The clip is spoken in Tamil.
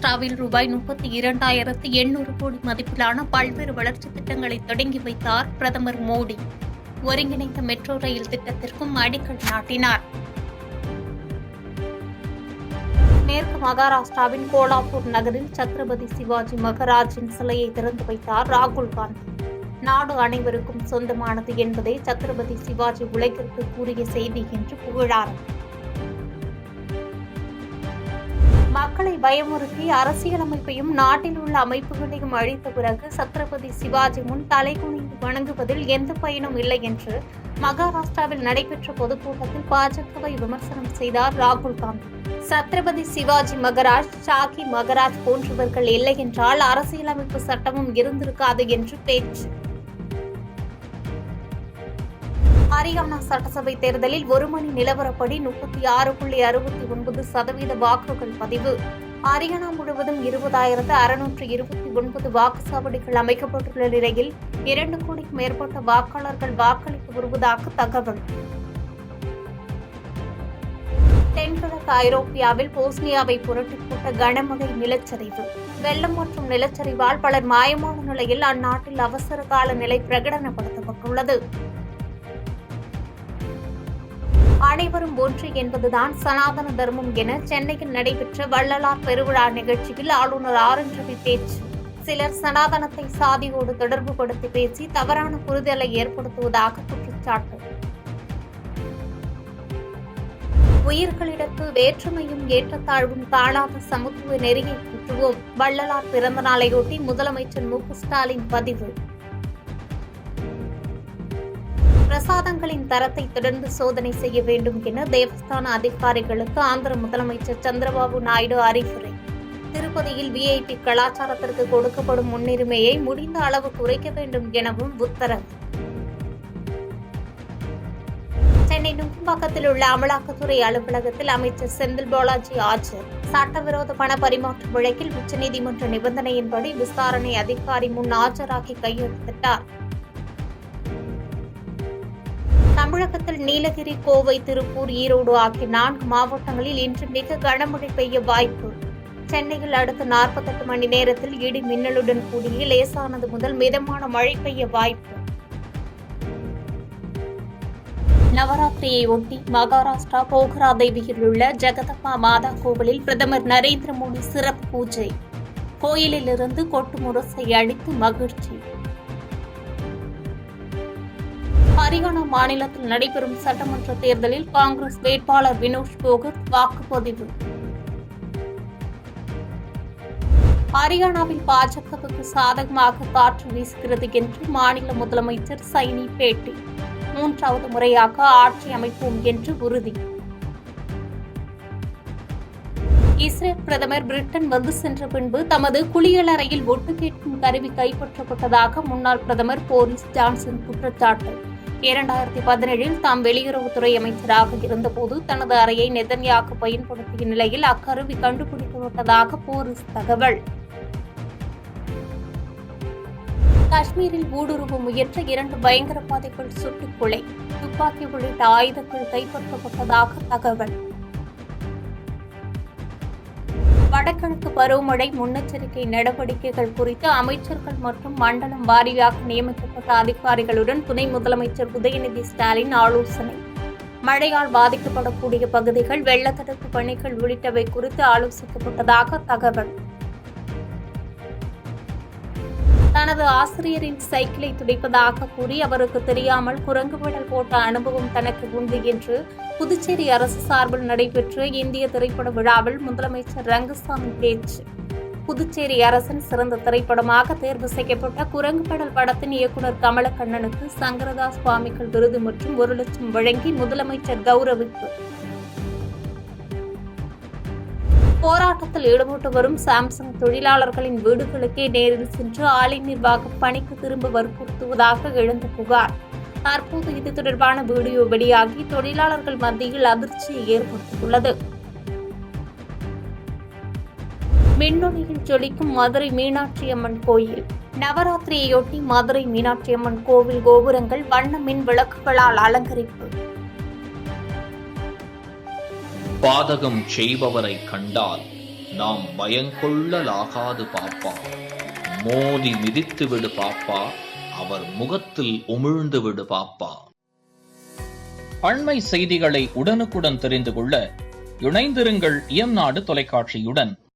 மகாராஷ்டிராவில் ரூபாய் 32,800 கோடி மதிப்பிலான பல்வேறு வளர்ச்சித் திட்டங்களை தொடங்கி வைத்தார் பிரதமர் மோடி. ஒருங்கிணைந்த மெட்ரோ ரயில் திட்டத்திற்கும் அடிக்கல் நாட்டினார். மேற்கு மகாராஷ்டிராவின் கோலாப்பூர் நகரில் சத்ரபதி சிவாஜி மகாராஜின் சிலையை திறந்து வைத்தார் ராகுல் காந்தி. நாடு அனைவருக்கும் சொந்தமானது என்பதே சத்ரபதி சிவாஜி உலகிற்கு கூறிய செய்தி என்று புகழாரம். மக்களை பயமுறுத்தி அரசியலமைப்பையும் நாட்டில் உள்ள அமைப்புகளையும் அழித்த பிறகு சத்ரபதி சிவாஜி முன் தலைகுனிந்து வணங்குவதில் எந்த பயனும் இல்லை என்று மகாராஷ்டிராவில் நடைபெற்ற பொதுக்கூட்டத்தில் பாஜகவை விமர்சனம் செய்தார் ராகுல் காந்தி. சத்ரபதி சிவாஜி மகாராஜ், ஷாகி மகாராஜ் போன்றவர்கள் இல்லை என்றால் அரசியலமைப்பு சட்டமும் இருந்திருக்காது என்று பேச்சு. ஹரியானா சட்டசபை தேர்தலில் 1 மணி நிலவரப்படி 36.69% வாக்குகள் பதிவு. ஹரியானா முழுவதும் 20,629 வாக்குச்சாவடிகள் அமைக்கப்பட்டுள்ள நிலையில் 2 கோடிக்கும் மேற்பட்ட வாக்காளர்கள் வாக்களித்து வருவதாக தகவல். தென்கிழக்கு ஐரோப்பியாவில் போஸ்னியாவை புரட்டிப் போட்ட கனமழை நிலச்சரிவு. வெள்ளம் மற்றும் நிலச்சரிவால் பலர் மாயமான நிலையில் அந்நாட்டில் அவசர கால நிலை பிரகடனப்படுத்தப்பட்டுள்ளது. அனைவரும் ஒன்று என்பதுதான் சனாதன தர்மம் என சென்னையில் நடைபெற்ற வள்ளலார் பெருவிழா நிகழ்ச்சியில் ஆளுநர் ஆர்.என். ரவி பேச்சு. சிலர் சனாதனத்தை சாதியோடு தொடர்பு படுத்தி பேசி தவறான புரிதலை ஏற்படுத்துவதாக குற்றச்சாட்டு. உயிர்களிடத்து வேற்றுமையும் ஏற்றத்தாழ்வும் தாழாத சமத்துவ நெறியை போற்றுவோம். வள்ளலார் பிறந்த நாளையொட்டி முதலமைச்சர் மு.க.ஸ்டாலின் பதிவு. பிரசாதங்களின் தரத்தை தொடர்ந்து சோதனை செய்ய வேண்டும் என தேவஸ்தான அதிகாரிகளுக்கு ஆந்திர முதலமைச்சர் சந்திரபாபு நாயுடு அறிவுரை. திருப்பதியில் விஐபி கலாச்சாரத்திற்கு கொடுக்கப்படும் முன்னுரிமையை முடிந்த அளவு குறைக்க வேண்டும் எனவும் உத்தரவு. சென்னை நுங்கம்பாக்கத்தில் உள்ள அமலாக்கத்துறை அலுவலகத்தில் அமைச்சர் செந்தில் பாலாஜி ஆஜர். சட்டவிரோத பண பரிமாற்ற வழக்கில் உச்சநீதிமன்ற நிபந்தனையின்படி விசாரணை அதிகாரி முன் ஆஜராகி கையெழுத்திட்டார். தமிழகத்தில் நீலகிரி, கோவை, திருப்பூர், ஈரோடு ஆகிய 4 மாவட்டங்களில் இன்று மிக கனமழை பெய்ய வாய்ப்பு. சென்னையில் அடுத்த 48 மணி நேரத்தில் இடி மின்னலுடன் கூடிய லேசானது முதல் மிதமான மழை பெய்ய வாய்ப்பு. நவராத்திரியை ஒட்டி மகாராஷ்டிரா போகராதேவியில் உள்ள ஜெகதம்பா மாதா கோவிலில் பிரதமர் நரேந்திர மோடி சிறப்பு பூஜை. கோயிலிலிருந்து கொட்டு முரசை அடித்து மகிழ்ச்சி. ஹரியானா மாநிலத்தில் நடைபெறும் சட்டமன்ற தேர்தலில் காங்கிரஸ் வேட்பாளர் வினோத் போகத் வாக்குப்பதிவு. ஹரியானாவில் பாஜகவுக்கு சாதகமாக காற்று வீசுகிறது என்று மாநில முதலமைச்சர் சைனி பேட்டி. 3வது முறையாக ஆட்சி அமைப்போம் என்று உறுதி. இஸ்ரேல் பிரதமர் பிரிட்டன் வந்து சென்ற பின்பு தமது குளியலறையில் ஒட்டு கேட்கும் கருவி கைப்பற்றப்பட்டதாக முன்னாள் பிரதமர் போரிஸ் ஜான்சன் குற்றச்சாட்டு. 2017இல் தாம் வெளியுறவுத்துறை அமைச்சராக இருந்தபோது தனது அறையை நெதன்யாகு பயன்படுத்திய நிலையில் அக்கருவி கண்டுபிடிக்கப்பட்டதாக போரிஸ் தகவல். காஷ்மீரில் ஊடுருவ முயன்ற 2 பயங்கரவாதிகள் சுட்டுக் கொலை. துப்பாக்கி உள்ளிட்ட ஆயுதங்கள் கைப்பற்றப்பட்டதாக தகவல். வடகிழக்கு பருவமழை முன்னெச்சரிக்கை நடவடிக்கைகள் குறித்து அமைச்சர்கள் மற்றும் மண்டலம் வாரியாக நியமிக்கப்பட்ட அதிகாரிகளுடன் துணை முதலமைச்சர் உதயநிதி ஸ்டாலின் ஆலோசனை. மழையால் பாதிக்கப்படக்கூடிய பகுதிகள், வெள்ள தடுப்பு பணிகள் உள்ளிட்டவை குறித்து ஆலோசிக்கப்பட்டதாக தகவல். தனது ஆசிரியரின் சைக்கிளை துடைப்பதாக கூறி அவருக்கு தெரியாமல் குரங்கு விடல் போட்ட அனுபவம் தனக்கு உண்டு என்று புதுச்சேரி அரசு சார்பில் நடைபெற்ற இந்திய திரைப்பட விழாவில் முதலமைச்சர் ரங்கசாமி பேச்சு. புதுச்சேரி அரசின் சிறந்த திரைப்படமாக தேர்வு செய்யப்பட்ட குரங்கு படல் படத்தின் இயக்குநர் கமலக்கண்ணனுக்கு சங்கரதாஸ் சுவாமிகள் விருது மற்றும் 1 லட்சம் வழங்கி முதலமைச்சர் கௌரவிப்பு. போராட்டத்தில் ஈடுபட்டு வரும் சாம்சங் தொழிலாளர்களின் வீடுகளுக்கே நேரில் சென்று ஆலை நிர்வாக பணிக்கு திரும்ப வற்புறுத்துவதாக எழுந்த புகார். தற்போது இது தொடர்பான வீடியோ வெளியாகி தொழிலாளர்கள் மத்தியில் அதிர்ச்சியை ஏற்படுத்தியுள்ளது. மின்னொளியில் ஜொலிக்கும் மதுரை மீனாட்சி அம்மன் கோயில். நவராத்திரியையொட்டி மதுரை மீனாட்சி அம்மன் கோவில் கோபுரங்கள் வண்ண மின் விளக்குகளால் அலங்கரிப்பு. பாதகம் செய்பவரை கண்டால் நாம் பயங்கொள்ளலாகாது பாப்பா. மோதி மிதித்து விடு பாப்பா, அவர் முகத்தில் உமிழ்ந்து விடு பாப்பா. அண்மை செய்திகளை உடனுக்குடன் தெரிந்து கொள்ள இணைந்திருங்கள் இயம்நாடு தொலைக்காட்சியுடன்.